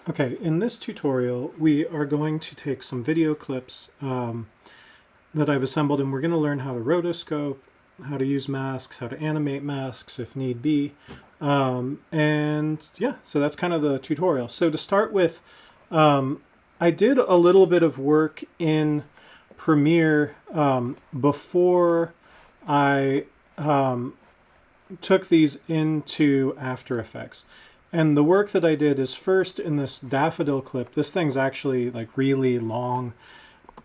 Okay, in this tutorial, we are going to take some video clips that I've assembled, and we're going to learn how to rotoscope, how to use masks, how to animate masks if need be. And yeah, so that's kind of the tutorial. So to start with, I did a little bit of work in Premiere before I took these into After Effects. And the work that I did is first in this daffodil clip. This thing's actually like really long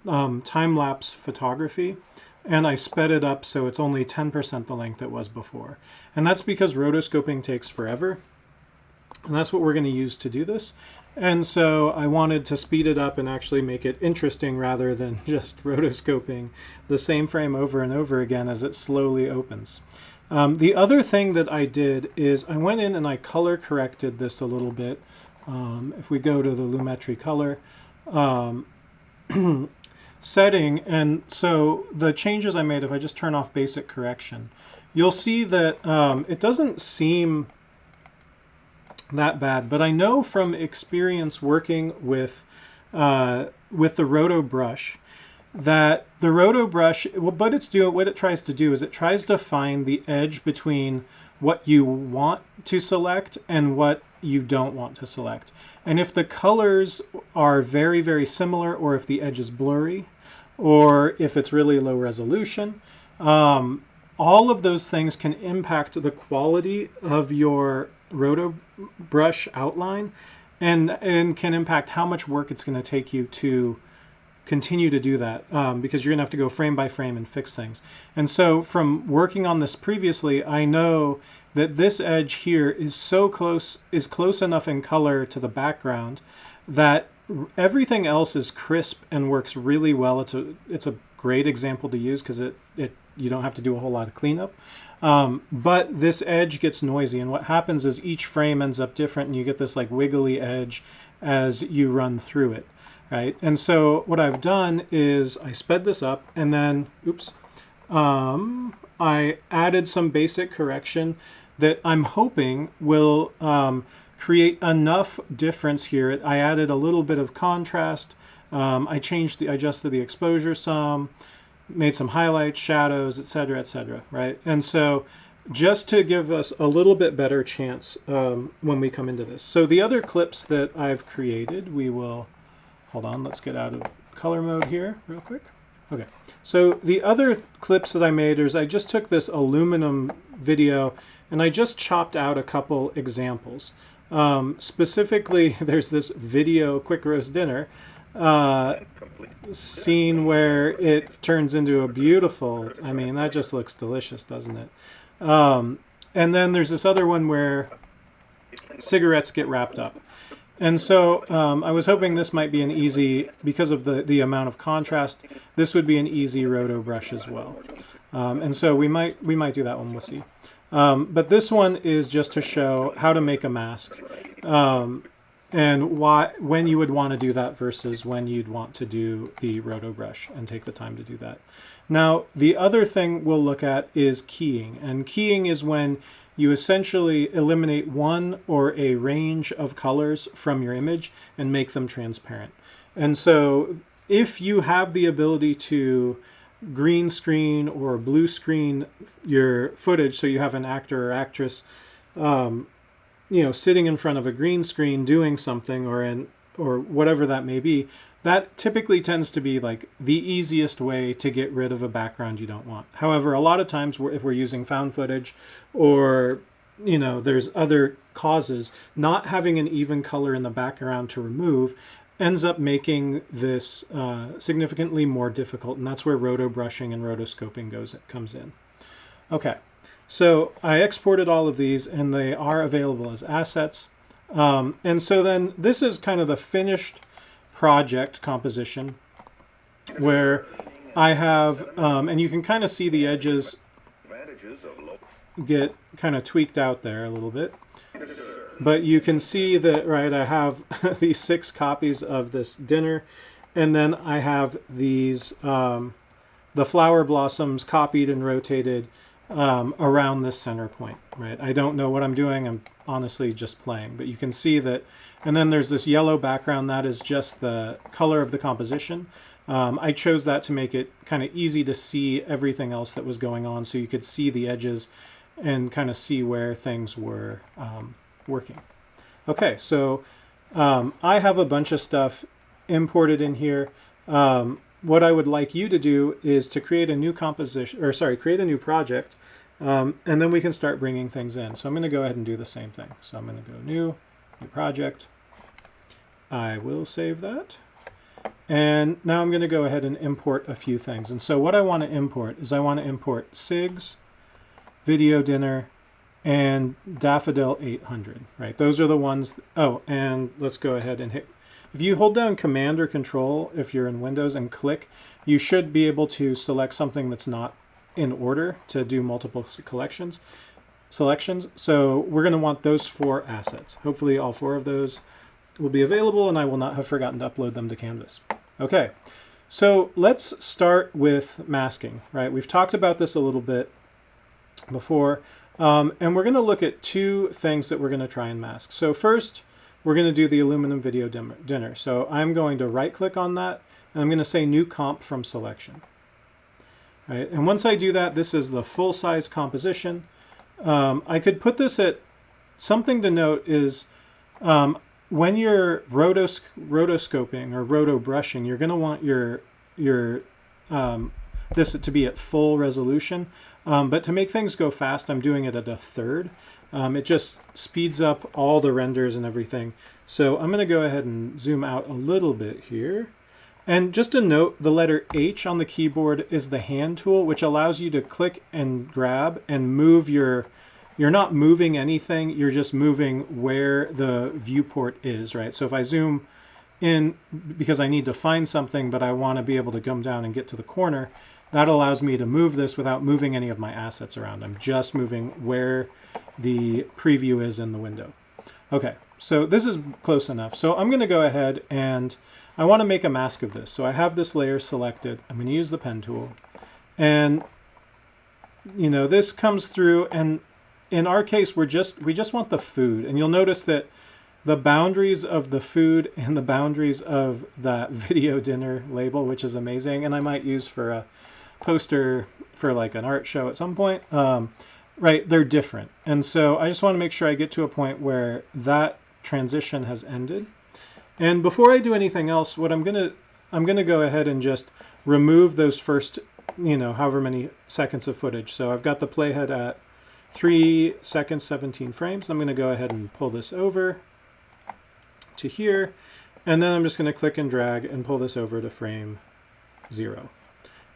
time-lapse photography. And I sped it up so it's only 10% the length it was before. And that's because rotoscoping takes forever. And that's what we're going to use to do this. And so I wanted to speed it up and actually make it interesting rather than just rotoscoping the same frame over and over again as it slowly opens. The other thing that I did is I went in and I color corrected this a little bit. If we go to the Lumetri color setting, and so the changes I made, if I just turn off basic correction, you'll see that it doesn't seem that bad, but I know from experience working with the Rotobrush that the Rotobrush, what it tries to do is it tries to find the edge between what you want to select and what you don't want to select. And if the colors are very, very similar, or if the edge is blurry, or if it's really low resolution, all of those things can impact the quality of your Rotobrush outline and can impact how much work it's going to take you to continue to do that, because you're going to have to go frame by frame and fix things. And so from working on this previously, I know that this edge here is close enough in color to the background that everything else is crisp and works really well. It's a great example to use because you don't have to do a whole lot of cleanup. But this edge gets noisy, and what happens is each frame ends up different, and you get this like wiggly edge as you run through it. Right? And so what I've done is I sped this up, and then, I added some basic correction that I'm hoping will create enough difference here. I added a little bit of contrast. I adjusted the exposure some, made some highlights, shadows, etc., right? And so just to give us a little bit better chance when we come into this. So the other clips that I've created, we will... Hold on, let's get out of color mode here real quick. Okay, so the other clips that I made is I just took this aluminum video and I just chopped out a couple examples. Specifically, there's this video quick roast dinner scene where it turns into a beautiful, I mean, that just looks delicious, doesn't it? And then there's this other one where cigarettes get wrapped up. And so I was hoping this might be an easy, because of the amount of contrast, this would be an easy Rotobrush as well. And so we might do that one, we'll see. But this one is just to show how to make a mask and when you would want to do that versus when you'd want to do the Rotobrush and take the time to do that. Now, the other thing we'll look at is keying. And keying is when you essentially eliminate one or a range of colors from your image and make them transparent. And so if you have the ability to green screen or blue screen your footage, so you have an actor or actress sitting in front of a green screen doing something, or whatever that may be, that typically tends to be like the easiest way to get rid of a background you don't want. However, a lot of times if we're using found footage or there's other causes, not having an even color in the background to remove ends up making this significantly more difficult, and that's where rotobrushing and rotoscoping comes in. Okay, so I exported all of these and they are available as assets. And so then this is kind of the finished project composition where I have, and you can kind of see the edges get kind of tweaked out there a little bit. But you can see that, right, I have these 6 copies of this dinner, and then I have these, the flower blossoms copied and rotated around this center point, right? I don't know what I'm doing. I'm honestly just playing, but you can see that. And then there's this yellow background. That is just the color of the composition. I chose that to make it kind of easy to see everything else that was going on, so you could see the edges and kind of see where things were working. Okay, so I have a bunch of stuff imported in here. What I would like you to do is to create a new composition, or sorry, create a new project, and then we can start bringing things in. So I'm going to go ahead and do the same thing. So I'm going to go new project. I will save that. And now I'm going to go ahead and import a few things. And so what I want to import is I want to import SIGs, Video Dinner, and Daffodil 800, right? Those are the ones. Oh, and let's go ahead and hit. If you hold down Command or Control, if you're in Windows, and click, you should be able to select something that's not in order to do multiple selections. So we're going to want those 4 assets. Hopefully all 4 of those will be available, and I will not have forgotten to upload them to Canvas. Okay, so let's start with masking, right? We've talked about this a little bit before, and we're going to look at 2 things that we're going to try and mask. So first, we're going to do the aluminum video dinner. So I'm going to right-click on that, and I'm going to say New Comp from Selection. Right? And once I do that, this is the full-size composition. I could put this at, something to note is when you're rotoscoping or rotobrushing, you're going to want your this to be at full resolution. But to make things go fast, I'm doing it at a 1/3. It just speeds up all the renders and everything. So I'm going to go ahead and zoom out a little bit here. And just a note, the letter H on the keyboard is the hand tool, which allows you to click and grab and move you're not moving anything, you're just moving where the viewport is, right? So if I zoom in because I need to find something, but I want to be able to come down and get to the corner, that allows me to move this without moving any of my assets around. I'm just moving where the preview is in the window. Okay, so this is close enough. So I'm going to go ahead and I want to make a mask of this. So I have this layer selected. I'm going to use the pen tool. And you know, this comes through, and in our case, we just want the food. And you'll notice that the boundaries of the food and the boundaries of that video dinner label, which is amazing, and I might use for a poster for like an art show at some point, right, they're different. And so I just want to make sure I get to a point where that transition has ended. And before I do anything else, what I'm gonna go ahead and just remove those first, you know, however many seconds of footage. So I've got the playhead at 3 seconds, 17 frames. I'm gonna go ahead and pull this over to here, and then I'm just gonna click and drag and pull this over to frame 0.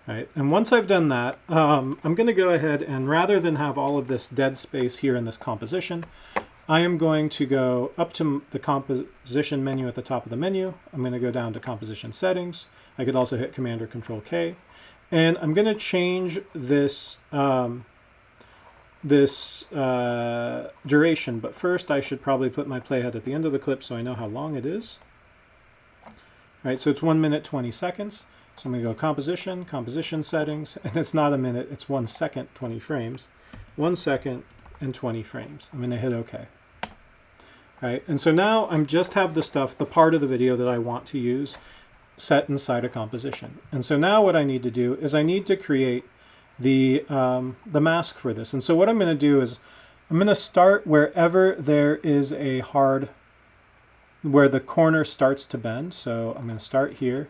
Right, and once I've done that, I'm going to go ahead and rather than have all of this dead space here in this composition, I am going to go up to the composition menu at the top of the menu. I'm going to go down to composition settings. I could also hit Command or Control K, and I'm going to change this duration. But first, I should probably put my playhead at the end of the clip so I know how long it is. Right, so it's 1 minute 20 seconds. So I'm going to go composition settings, and it's not a minute, it's 1 second, 20 frames. 1 second and 20 frames. I'm going to hit OK. Right, and so now I just have the stuff, the part of the video that I want to use set inside a composition. And so now what I need to do is I need to create the mask for this. And so what I'm going to do is I'm going to start wherever there is a hard, where the corner starts to bend. So I'm going to start here.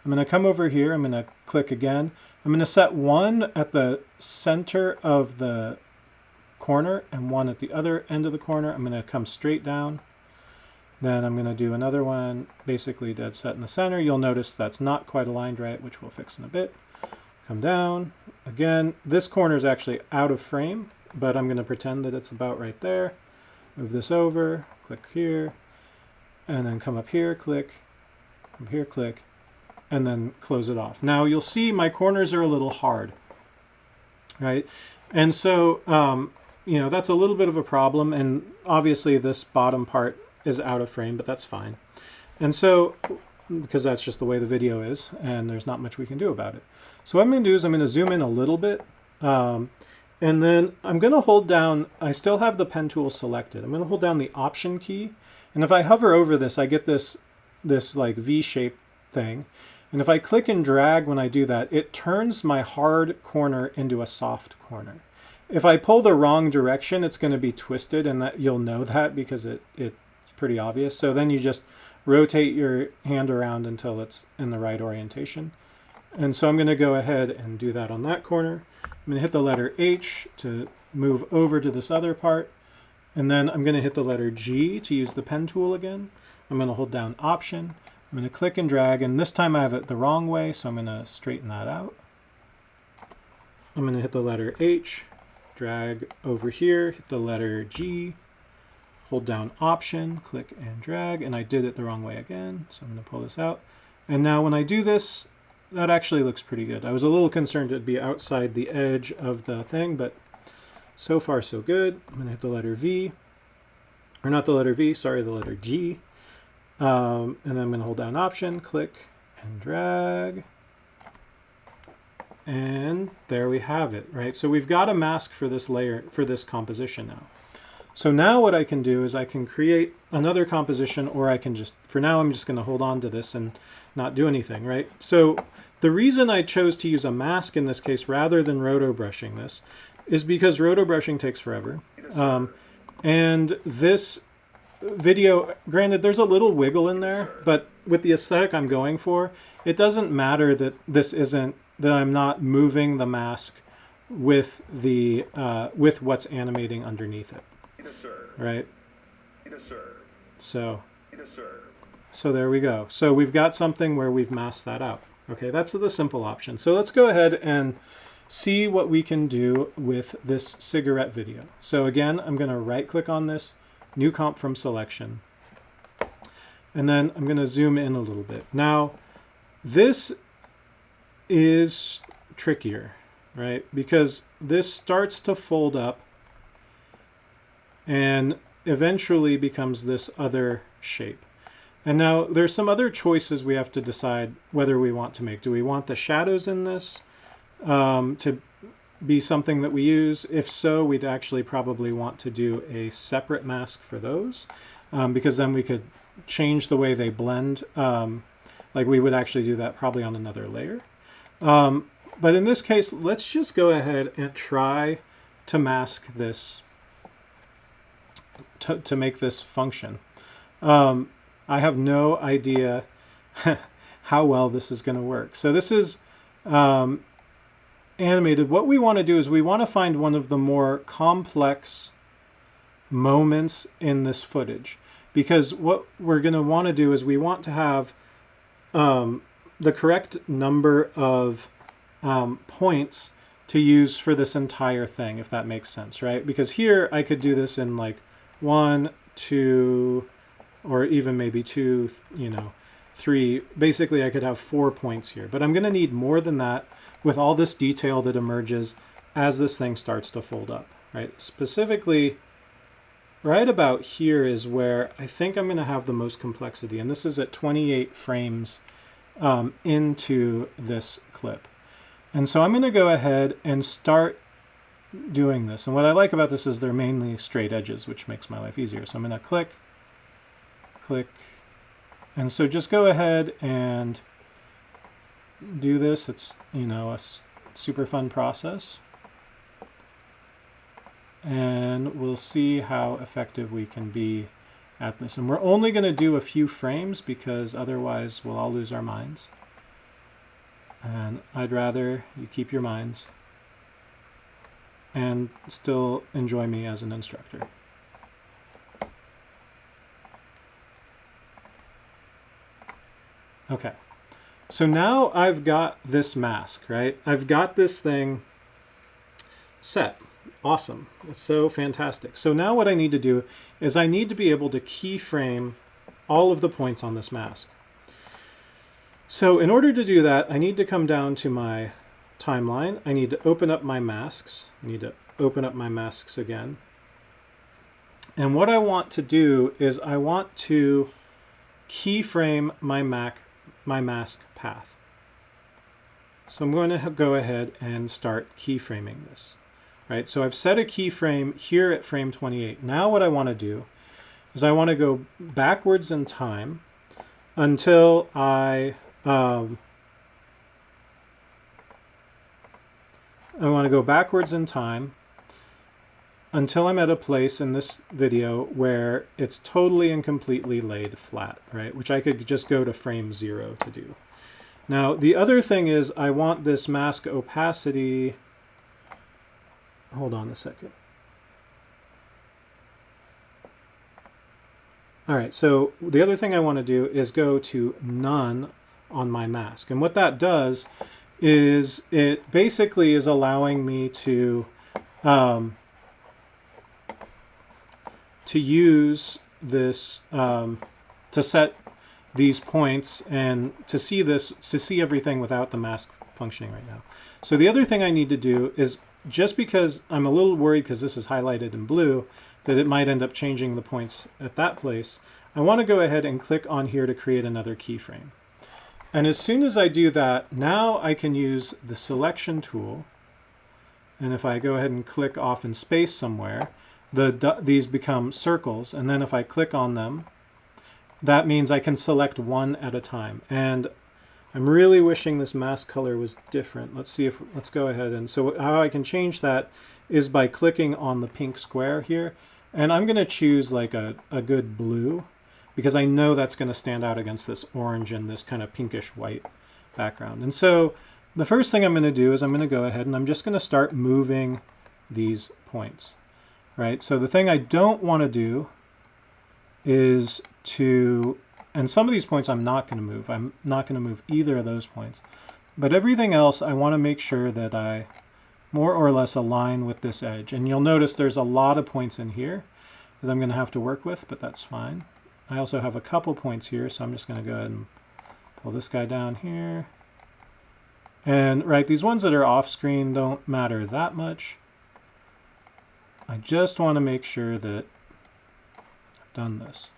I'm going to come over here, I'm going to click again. I'm going to set 1 at the center of the corner and 1 at the other end of the corner. I'm going to come straight down. Then I'm going to do another one, basically dead set in the center. You'll notice that's not quite aligned right, which we'll fix in a bit. Come down. Again, this corner is actually out of frame, but I'm going to pretend that it's about right there. Move this over, click here, and then come up here, click, come here, click, and then close it off. Now you'll see my corners are a little hard, right? And so, you know, that's a little bit of a problem, and obviously this bottom part is out of frame, but that's fine. And so, because that's just the way the video is, and there's not much we can do about it. So what I'm going to do is I'm going to zoom in a little bit, And then I'm going to hold down, I still have the pen tool selected. I'm going to hold down the Option key. And if I hover over this, I get this like V-shaped thing. And if I click and drag when I do that, it turns my hard corner into a soft corner. If I pull the wrong direction, it's going to be twisted, and that you'll know that because it's pretty obvious. So then you just rotate your hand around until it's in the right orientation. And so I'm going to go ahead and do that on that corner. I'm going to hit the letter H to move over to this other part. And then I'm going to hit the letter G to use the pen tool again. I'm going to hold down Option. I'm going to click and drag, and this time I have it the wrong way, so I'm going to straighten that out. I'm going to hit the letter H, drag over here, hit the letter G, hold down Option, click and drag, and I did it the wrong way again, so I'm going to pull this out. And now when I do this, that actually looks pretty good. I was a little concerned it'd be outside the edge of the thing, but so far so good. I'm going to hit the letter V, or not the letter V, sorry, the letter G. And then I'm going to hold down Option, click and drag. And there we have it, right? So we've got a mask for this layer, for this composition now. So now what I can do is I can create another composition, or I can just, for now I'm just going to hold on to this and not do anything, right? So the reason I chose to use a mask in this case rather than rotobrushing this is because rotobrushing takes forever. And this video, granted, there's a little wiggle in there, but with the aesthetic I'm going for, it doesn't matter that this isn't, that I'm not moving the mask with the with what's animating underneath it, right? So there we go. So we've got something where we've masked that out. Okay, that's the simple option. So let's go ahead and see what we can do with this cigarette video. So again, I'm going to right click on this, New Comp from Selection. And then I'm going to zoom in a little bit. Now, this is trickier, right? Because this starts to fold up and eventually becomes this other shape. And now there's some other choices we have to decide whether we want to make. Do we want the shadows in this to be something that we use? If so, we'd actually probably want to do a separate mask for those, because then we could change the way they blend. Like we would actually do that probably on another layer. But in this case, let's just go ahead and try to mask this, to make this function. I have no idea how well this is going to work. So this is animated. What we want to do is we want to find one of the more complex moments in this footage, because what we're going to want to do is we want to have the correct number of points to use for this entire thing, if that makes sense, right? Because here I could do this in like 1, 2, or even maybe 2, 3. Basically, I could have 4 points here, but I'm going to need more than that with all this detail that emerges as this thing starts to fold up, right? Specifically, right about here is where I think I'm going to have the most complexity, and this is at 28 frames into this clip. And so I'm going to go ahead and start doing this. And what I like about this is they're mainly straight edges, which makes my life easier. So I'm going to click, and so just go ahead and do this. It's, a super fun process. And we'll see how effective we can be at this. And we're only going to do a few frames because otherwise we'll all lose our minds. And I'd rather you keep your minds and still enjoy me as an instructor. Okay, so now I've got this mask, right? I've got this thing set. Awesome. It's so fantastic. So now what I need to do is I need to be able to keyframe all of the points on this mask. So in order to do that, I need to come down to my timeline. I need to open up my masks. I need to open up my masks again. And what I want to do is I want to keyframe my mask path. So I'm going to go ahead and start keyframing this. right? So I've set a keyframe here at frame 28. Now what I want to do is I want to go backwards in time until I want to go backwards in time until I'm at a place in this video where it's totally and completely laid flat, right? Which I could just go to frame 0 to do. Now, the other thing is I want this mask opacity. Hold on a second. All right, so the other thing I want to do is go to none on my mask. And what that does is it basically is allowing me to use this, to set these points and to see everything without the mask functioning right now. So the other thing I need to do is, just because I'm a little worried because this is highlighted in blue, that it might end up changing the points at that place, I want to go ahead and click on here to create another keyframe. And as soon as I do that, now I can use the selection tool. And if I go ahead and click off in space somewhere, these become circles. And then if I click on them, that means I can select one at a time. And I'm really wishing this mask color was different. Let's go ahead. And so how I can change that is by clicking on the pink square here. And I'm going to choose like a good blue, because I know that's going to stand out against this orange and this kind of pinkish white background. And so the first thing I'm going to do is I'm going to go ahead and I'm just going to start moving these points, right? So the thing I don't want to do is and some of these points I'm not going to move. I'm not going to move either of those points. But everything else, I want to make sure that I more or less align with this edge. And you'll notice there's a lot of points in here that I'm going to have to work with, but that's fine. I also have a couple points here, so I'm just going to go ahead and pull this guy down here. And right, these ones that are off screen don't matter that much. I just want to make sure that I've done this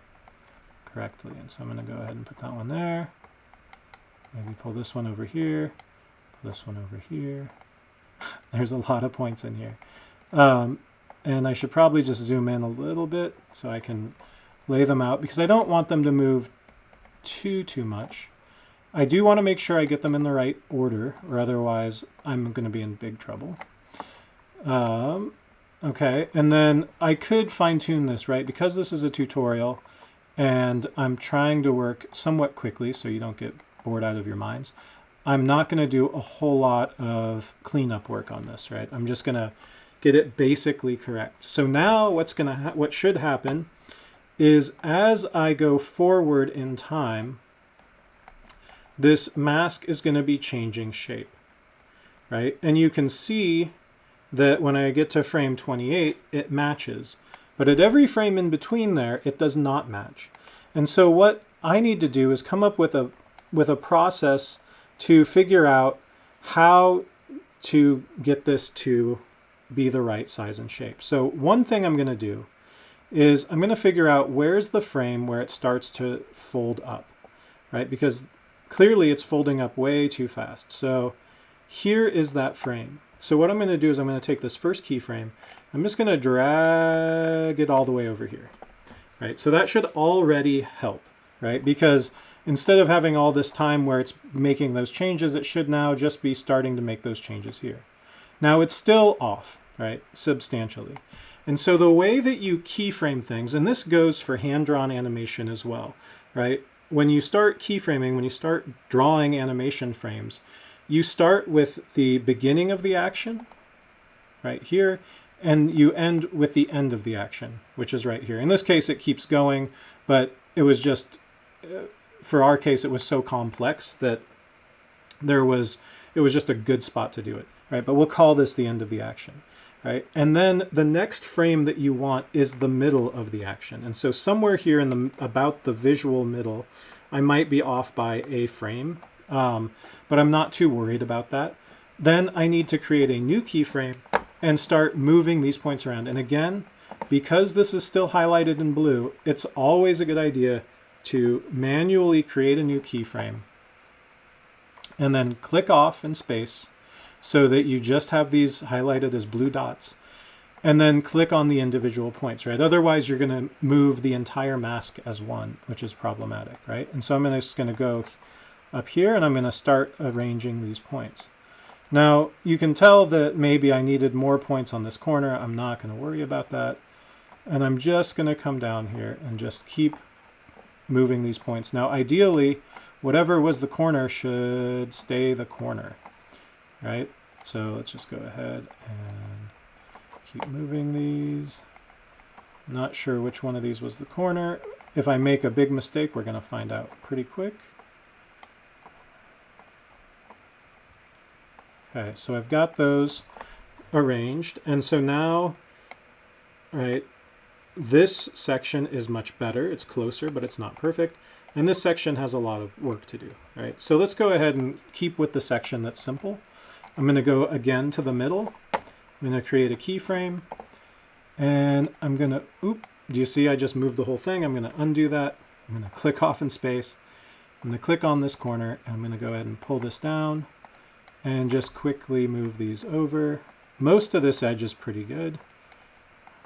correctly. And so I'm going to go ahead and put that one there. Maybe pull this one over here, pull this one over here. There's a lot of points in here. And I should probably just zoom in a little bit so I can lay them out, because I don't want them to move too much. I do want to make sure I get them in the right order, or otherwise I'm going to be in big trouble. Okay, and then I could fine-tune this, right? Because this is a tutorial and I'm trying to work somewhat quickly so you don't get bored out of your minds, I'm not going to do a whole lot of cleanup work on this, right? I'm just going to get it basically correct. So now what should happen is, as I go forward in time, this mask is going to be changing shape, right? And you can see that when I get to frame 28, it matches. But at every frame in between there, it does not match. And so what I need to do is come up with a process to figure out how to get this to be the right size and shape. So one thing I'm going to do is I'm going to figure out where's the frame where it starts to fold up, right? Because clearly it's folding up way too fast. So here is that frame. So what I'm going to do is I'm going to take this first keyframe. I'm just going to drag it all the way over here, right? So that should already help, right? Because instead of having all this time where it's making those changes, it should now just be starting to make those changes here. Now it's still off, right? Substantially. And so the way that you keyframe things, and this goes for hand-drawn animation as well, right? When you start keyframing, when you start drawing animation frames, you start with the beginning of the action, right here, and you end with the end of the action, which is right here. In this case, it keeps going, but it was just, for our case, it was so complex that it was just a good spot to do it, right? But we'll call this the end of the action, right? And then the next frame that you want is the middle of the action. And so somewhere here in about the visual middle, I might be off by a frame, but I'm not too worried about that. Then I need to create a new keyframe and start moving these points around. And again, because this is still highlighted in blue, it's always a good idea to manually create a new keyframe and then click off in space so that you just have these highlighted as blue dots. and then click on the individual points, right? Otherwise, you're going to move the entire mask as one, which is problematic, right? And so I'm just going to go up here, and I'm going to start arranging these points. Now, you can tell that maybe I needed more points on this corner. I'm not going to worry about that. And I'm just going to come down here and just keep moving these points. Now, ideally, whatever was the corner should stay the corner, right? So let's just go ahead and keep moving these. Not sure which one of these was the corner. If I make a big mistake, we're going to find out pretty quick. Okay, so I've got those arranged. And so now, right, this section is much better. It's closer, but it's not perfect. And this section has a lot of work to do, right? So let's go ahead and keep with the section that's simple. I'm going to go again to the middle. I'm going to create a keyframe. And I'm going to, do you see I just moved the whole thing? I'm going to undo that. I'm going to click off in space. I'm going to click on this corner. And I'm going to go ahead and pull this down and just quickly move these over. Most of this edge is pretty good,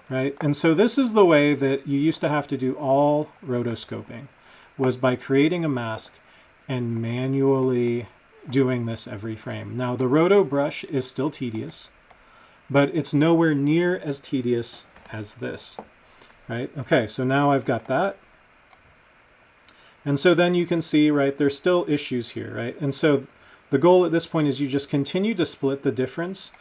right? And so this is the way that you used to have to do all rotoscoping, was by creating a mask and manually doing this every frame. Now, the Rotobrush is still tedious, but it's nowhere near as tedious as this, right? Okay, so now I've got that. And so then you can see, right, there's still issues here, right? And so the goal at this point is you just continue to split the difference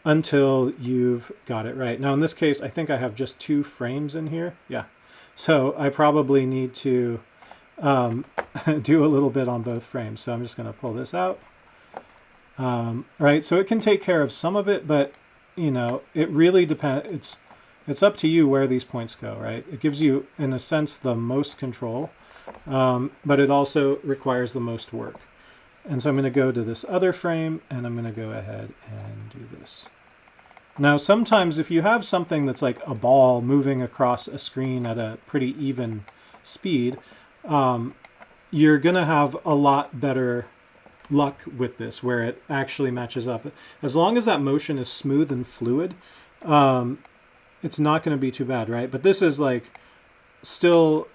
until you've got it right. Now, in this case, I think I have just 2 frames in here. Yeah. So I probably need to do a little bit on both frames. So I'm just going to pull this out. Right. So it can take care of some of it, but, you know, it really depends. It's up to you where these points go, right? It gives you, in a sense, the most control, but it also requires the most work. And so I'm going to go to this other frame, and I'm going to go ahead and do this. Now, sometimes if you have something that's like a ball moving across a screen at a pretty even speed, you're going to have a lot better luck with this, where it actually matches up. As long as that motion is smooth and fluid, it's not going to be too bad, right? But this is like still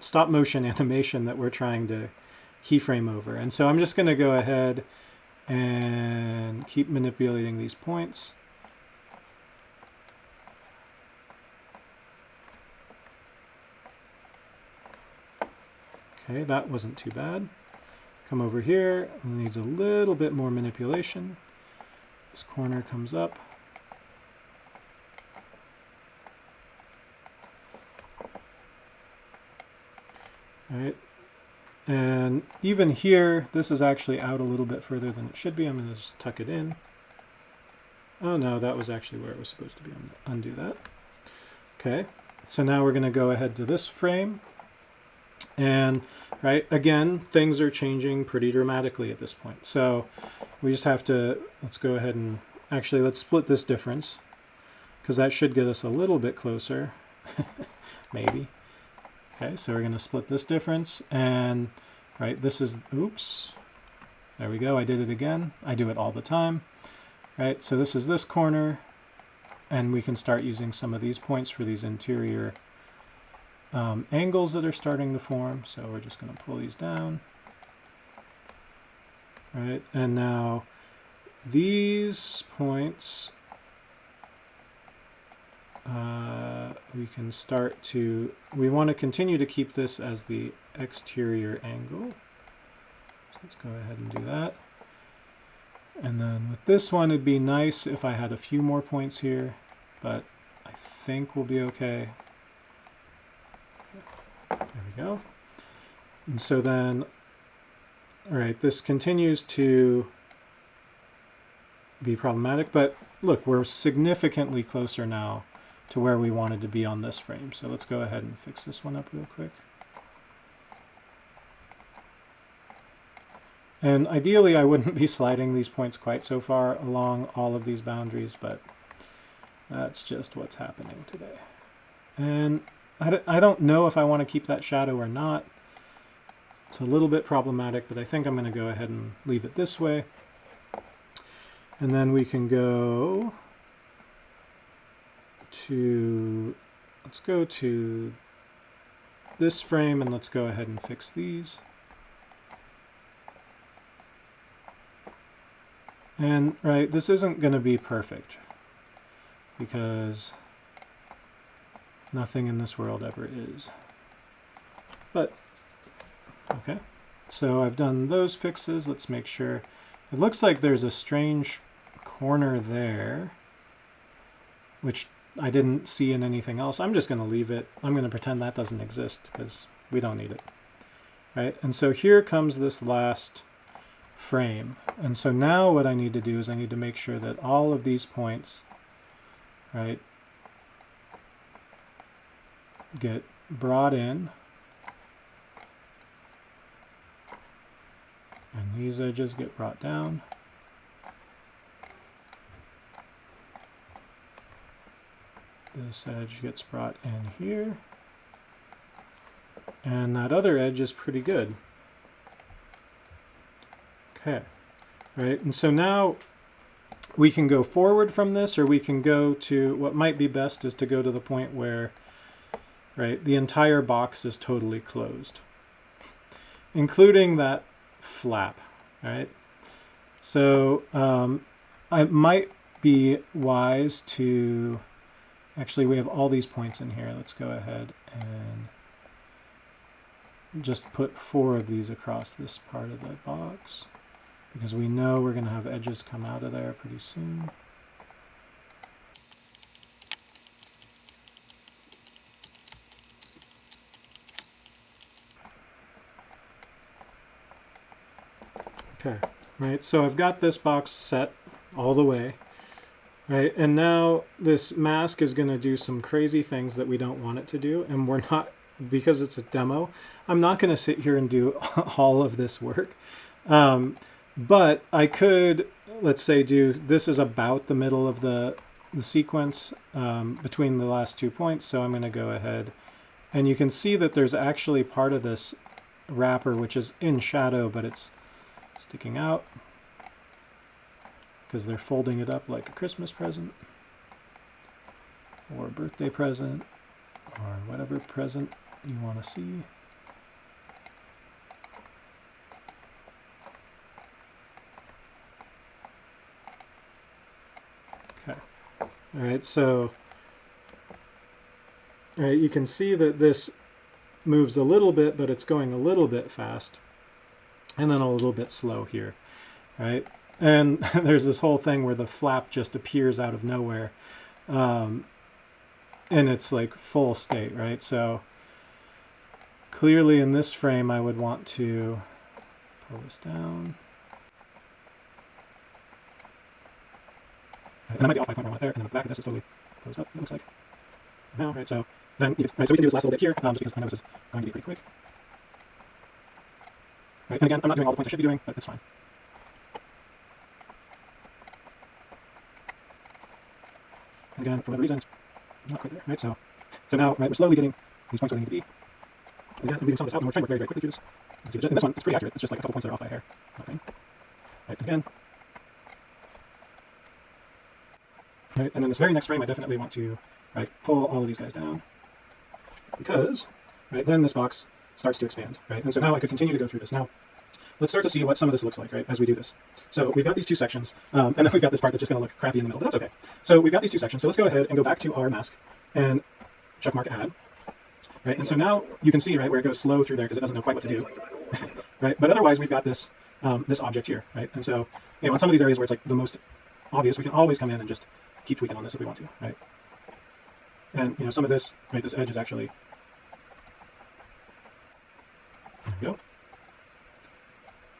stop motion animation that we're trying to keyframe over. And so I'm just going to go ahead and keep manipulating these points. Okay, that wasn't too bad. Come over here, it needs a little bit more manipulation. This corner comes up. All right. And even here, this is actually out a little bit further than it should be. I'm going to just tuck it in. Oh no, that was actually where it was supposed to be. I'm going to undo that. Okay, so now we're going to go ahead to this frame. And right, again, things are changing pretty dramatically at this point. So we just have to, let's go ahead and actually let's split this difference, because that should get us a little bit closer, maybe. Okay, so we're going to split this difference, and right, this is, oops, there we go, I did it again. I do it all the time. Right, so this is this corner, and we can start using some of these points for these interior angles that are starting to form. So we're just going to pull these down. Right, and now these points, we can start to, we want to continue to keep this as the exterior angle. So let's go ahead and do that. And then with this one, it'd be nice if I had a few more points here, but I think we'll be okay. There we go. And so then, all right, this continues to be problematic, but look, we're significantly closer now to where we wanted to be on this frame. So let's go ahead and fix this one up real quick. And ideally, I wouldn't be sliding these points quite so far along all of these boundaries, but that's just what's happening today. And I don't know if I want to keep that shadow or not. It's a little bit problematic, but I think I'm going to go ahead and leave it this way. And then we can go let's go to this frame and let's go ahead and fix these. And right, this isn't going to be perfect because nothing in this world ever is. But, okay. So I've done those fixes. Let's make sure. It looks like there's a strange corner there, which I didn't see in anything else. I'm just going to leave it. I'm going to pretend that doesn't exist because we don't need it. Right? And so here comes this last frame. And so now what I need to do is I need to make sure that all of these points, right, get brought in. And these edges get brought down. This edge gets brought in here. And that other edge is pretty good. Okay, right, and so now we can go forward from this, or we can go to, what might be best is to go to the point where, right, the entire box is totally closed, including that flap, right? So it might be wise to, actually we have all these points in here. Let's go ahead and just put 4 of these across this part of the box, because we know we're going to have edges come out of there pretty soon. Okay, right, so I've got this box set all the way, right, and now this mask is going to do some crazy things that we don't want it to do, and we're not, because it's a demo, I'm not going to sit here and do all of this work. But I could, let's say, do, this is about the middle of the sequence between the last 2 points, so I'm going to go ahead, and you can see that there's actually part of this wrapper which is in shadow, but it's sticking out because they're folding it up like a Christmas present or a birthday present or whatever present you want to see. Okay, all right, so you can see that this moves a little bit, but it's going a little bit fast, and then a little bit slow here, right? And there's this whole thing where the flap just appears out of nowhere, and it's like full state, right? So clearly in this frame, I would want to pull this down. And I might be off by 0.1 there, and then the back of this is totally closed up, it looks like. Now, right, so then, right, so we can do this last little bit here, just because I know this is going to be pretty quick. Right, and again, I'm not doing all the points I should be doing, but it's fine. And again, for whatever reason, it's not quite there, right? So now, right, we're slowly getting these points where they need to be. And again, I'm leaving some of this out, and we're trying to work very, very quickly through this. Let's see, and this one, it's pretty accurate. It's just like a couple points that are off by a hair. Nothing. Right, again. Right, and then this very next frame, I definitely want to, right, pull all of these guys down, because, right, then this box starts to expand, right? And so now I could continue to go through this. Now, let's start to see what some of this looks like, right, as we do this. So we've got these 2 sections, and then we've got this part that's just going to look crappy in the middle, but that's okay. So we've got these 2 sections, so let's go ahead and go back to our mask and checkmark add, right? And so now you can see, right, where it goes slow through there because it doesn't know quite what to do, right? But otherwise, we've got this this object here, right? And so, you know, in some of these areas where it's like the most obvious, we can always come in and just keep tweaking on this if we want to, right? And, you know, some of this, right, this edge is actually, there we go.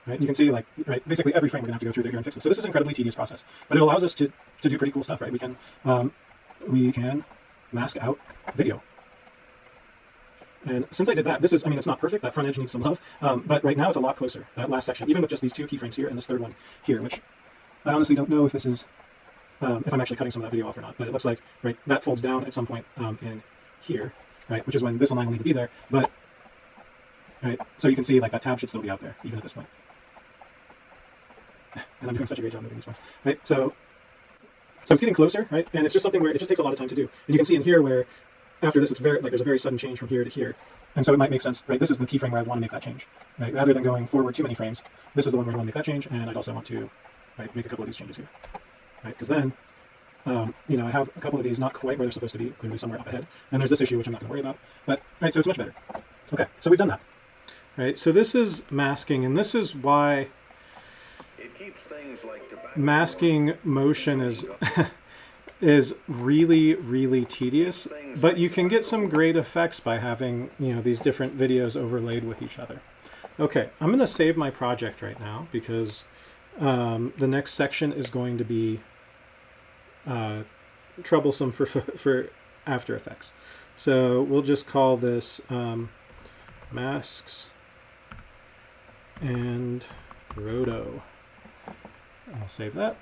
Right, you can see, like, right, basically every frame we're going to have to go through there here and fix this. So this is an incredibly tedious process, but it allows us to do pretty cool stuff, right? We can mask out video. And since I did that, this is, I mean, it's not perfect. That front edge needs some love, but right now it's a lot closer, that last section, even with just these 2 keyframes here and this third one here, which I honestly don't know if this is, if I'm actually cutting some of that video off or not, but it looks like, right, that folds down at some point in here, right, which is when this line will need to be there, but, right, so you can see, like, that tab should still be out there, even at this point. And I'm doing such a great job moving these ones, right, so So it's getting closer, right? And it's just something where it just takes a lot of time to do. And you can see in here where after this, it's very, like there's a very sudden change from here to here. And so it might make sense, right? This is the keyframe where I want to make that change, right? Rather than going forward too many frames, this is the one where I want to make that change. And I'd also want to, right, make a couple of these changes here, right? Because then, you know, I have a couple of these not quite where they're supposed to be, clearly somewhere up ahead. And there's this issue, which I'm not going to worry about. But, right, so it's much better. Okay, so we've done that. Right, so this is masking, and this is why masking motion is is really, really tedious, but you can get some great effects by having, you know, these different videos overlaid with each other. Okay, I'm going to save my project right now because the next section is going to be troublesome for After Effects. So we'll just call this masks and roto. I'll save that.